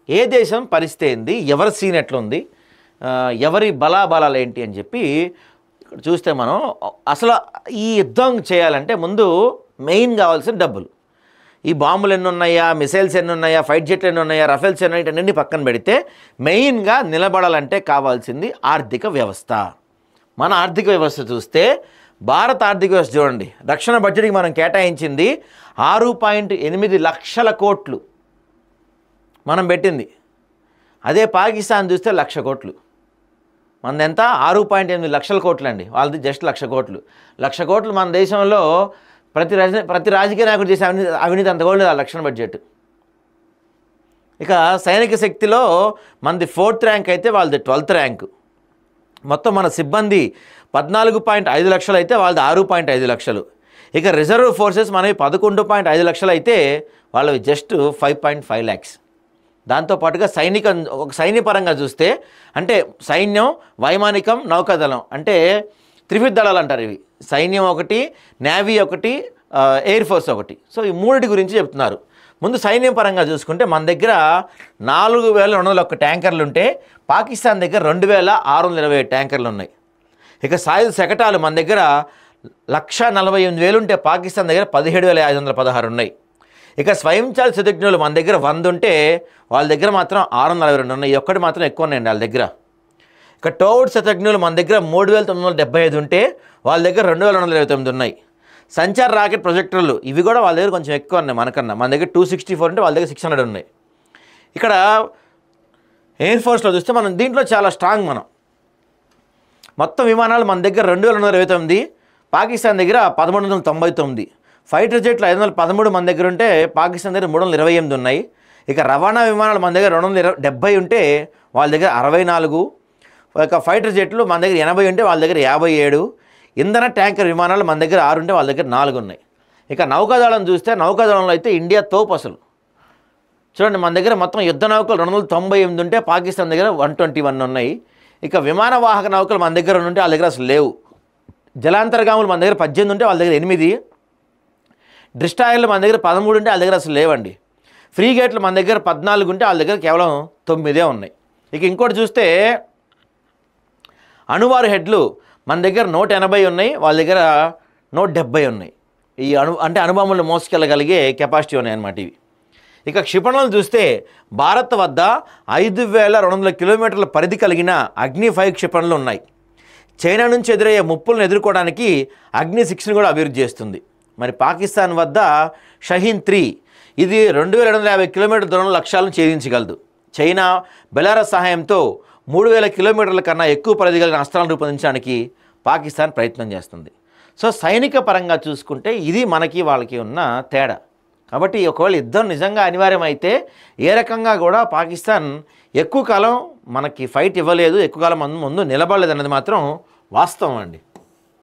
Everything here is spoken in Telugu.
ఏ దేశం పరిస్థితి ఏంది, ఎవరి సీన్ ఎట్లుంది, ఎవరి బలాబలాలు ఏంటి అని చెప్పి ఇక్కడ చూస్తే మనం అసలు ఈ యుద్ధం చేయాలంటే ముందు మెయిన్ కావాల్సిన డబ్బులు. ఈ బాంబులు ఎన్ని ఉన్నాయా, మిసైల్స్ ఎన్ని ఉన్నాయా, ఫైట్ జెట్లు ఎన్ని ఉన్నాయా, రఫేల్స్ ఎన్ని ఉన్నాయి, అన్నీ పక్కన పెడితే మెయిన్గా నిలబడాలంటే కావాల్సింది ఆర్థిక వ్యవస్థ. మన ఆర్థిక వ్యవస్థ చూస్తే భారత ఆర్థిక వ్యవస్థ చూడండి, రక్షణ బడ్జెట్కి మనం కేటాయించింది 6.8 లక్షల కోట్లు మనం పెట్టింది. అదే పాకిస్తాన్ చూస్తే 1,00,000 కోట్లు. మనది ఎంత? 6.8 లక్షల కోట్లు అండి, వాళ్ళది జస్ట్ 1,00,000 కోట్లు. 1,00,000 కోట్లు మన దేశంలో ప్రతి రాజకీయ నాయకుడు చేసే అవినీతి అంత కూడా లేదు రక్షణ బడ్జెట్. ఇక సైనిక శక్తిలో మనది 4th ర్యాంక్ అయితే వాళ్ళది 12th ర్యాంకు. మొత్తం మన సిబ్బంది 14.5 లక్షలు అయితే వాళ్ళది 6.5 లక్షలు. ఇక రిజర్వ్ ఫోర్సెస్ మనవి 11.5 లక్షలు అయితే వాళ్ళవి జస్ట్ 5.5 lakhs. దాంతోపాటుగా సైన్యపరంగా చూస్తే అంటే సైన్యం, వైమానికం, నౌకాదళం అంటే త్రివిధ దళాలు అంటారు ఇవి. సైన్యం ఒకటి, నేవీ ఒకటి, ఎయిర్ ఫోర్స్ ఒకటి. సో ఈ మూడిటి గురించి చెప్తున్నారు. ముందు సైన్యం పరంగా చూసుకుంటే మన దగ్గర 4,201 ట్యాంకర్లు ఉంటే పాకిస్తాన్ దగ్గర 2,627 ట్యాంకర్లు ఉన్నాయి. ఇక సాయుధ శకటాలు మన దగ్గర 1,48,000 ఉంటే పాకిస్తాన్ దగ్గర 17,516 ఉన్నాయి. ఇక స్వయంచాలిత శతజ్ఞులు మన దగ్గర 100 ఉంటే వాళ్ళ దగ్గర మాత్రం 642 ఉన్నాయి. ఒక్కటి మాత్రం ఎక్కువ ఉన్నాయండి వాళ్ళ దగ్గర. ఇక టోవర్డ్ శతజ్ఞులు మన దగ్గర 3,975 ఉంటే వాళ్ళ దగ్గర 2,229 ఉన్నాయి. సంచార రాకెట్ ప్రొజెక్టర్లు ఇవి కూడా వాళ్ళ దగ్గర కొంచెం ఎక్కువ ఉన్నాయి మనకన్నా. మన దగ్గర 264 ఉంటే వాళ్ళ దగ్గర 600 ఉన్నాయి. ఇక్కడ ఎయిర్ ఫోర్స్లో చూస్తే మనం దీంట్లో చాలా స్ట్రాంగ్. మనం మొత్తం విమానాలు మన దగ్గర 2,229, పాకిస్తాన్ దగ్గర 1,399. ఫైటర్ జెట్లు 513 మన దగ్గర ఉంటే పాకిస్తాన్ దగ్గర 328 ఉన్నాయి. ఇక రవాణా విమానాలు మన దగ్గర 270 ఉంటే వాళ్ళ దగ్గర 64. ఇక ఫైటర్ జెట్లు మన దగ్గర 80 ఉంటే వాళ్ళ దగ్గర 57. ఇంధన ట్యాంకర్ విమానాలు మన దగ్గర 6 ఉంటే వాళ్ళ దగ్గర 4 ఉన్నాయి. ఇక నౌకాదళం చూస్తే నౌకాదళంలో అయితే ఇండియా తోపు అసలు. చూడండి మన దగ్గర మొత్తం యుద్ధ నౌకలు 298 ఉంటే పాకిస్తాన్ దగ్గర 121 ఉన్నాయి. ఇక విమాన వాహక నౌకలు మన దగ్గర ఉంటే వాళ్ళ దగ్గర అసలు లేవు. జలాంతర్గాములు మన దగ్గర 18 ఉంటే వాళ్ళ దగ్గర 8. డిస్ట్రాయర్లు మన దగ్గర 13 ఉంటే వాళ్ళ దగ్గర అసలు లేవండి. ఫ్రీ గేట్లు మన దగ్గర 14 ఉంటే వాళ్ళ దగ్గర కేవలం 9 ఉన్నాయి. ఇక ఇంకోటి చూస్తే అణువారు హెడ్లు మన దగ్గర 180 ఉన్నాయి, వాళ్ళ దగ్గర 170 ఉన్నాయి. ఈ అంటే అణుబాంబులు మోసుకెళ్ళగలిగే కెపాసిటీ ఉన్నాయి అన్నమాట ఇవి. ఇక క్షిపణులు చూస్తే భారత్ వద్ద 5,200 కిలోమీటర్ల పరిధి కలిగిన అగ్ని 5 క్షిపణులు ఉన్నాయి. చైనా నుంచి ఎదురయ్యే ముప్పులను ఎదుర్కోవడానికి అగ్ని 6ని కూడా అభివృద్ధి చేస్తుంది. మరి పాకిస్తాన్ వద్ద షహీన్ 3 ఇది 2,250 కిలోమీటర్ల దూరంలో లక్ష్యాలను ఛేదించగలదు. చైనా, బెలారస్ సహాయంతో 3,000 కిలోమీటర్ల కన్నా ఎక్కువ పరిధి కలిగిన అస్త్రాలను రూపొందించడానికి పాకిస్తాన్ ప్రయత్నం చేస్తుంది. సో సైనిక పరంగా చూసుకుంటే ఇది మనకి వాళ్ళకి ఉన్న తేడా. కాబట్టి ఒకవేళ యుద్ధం నిజంగా అనివార్యమైతే ఏ రకంగా కూడా పాకిస్తాన్ ఎక్కువ కాలం మనకి ఫైట్ ఇవ్వలేదు, ఎక్కువ కాలం ముందు నిలబడలేదు అన్నది మాత్రం వాస్తవం అండి.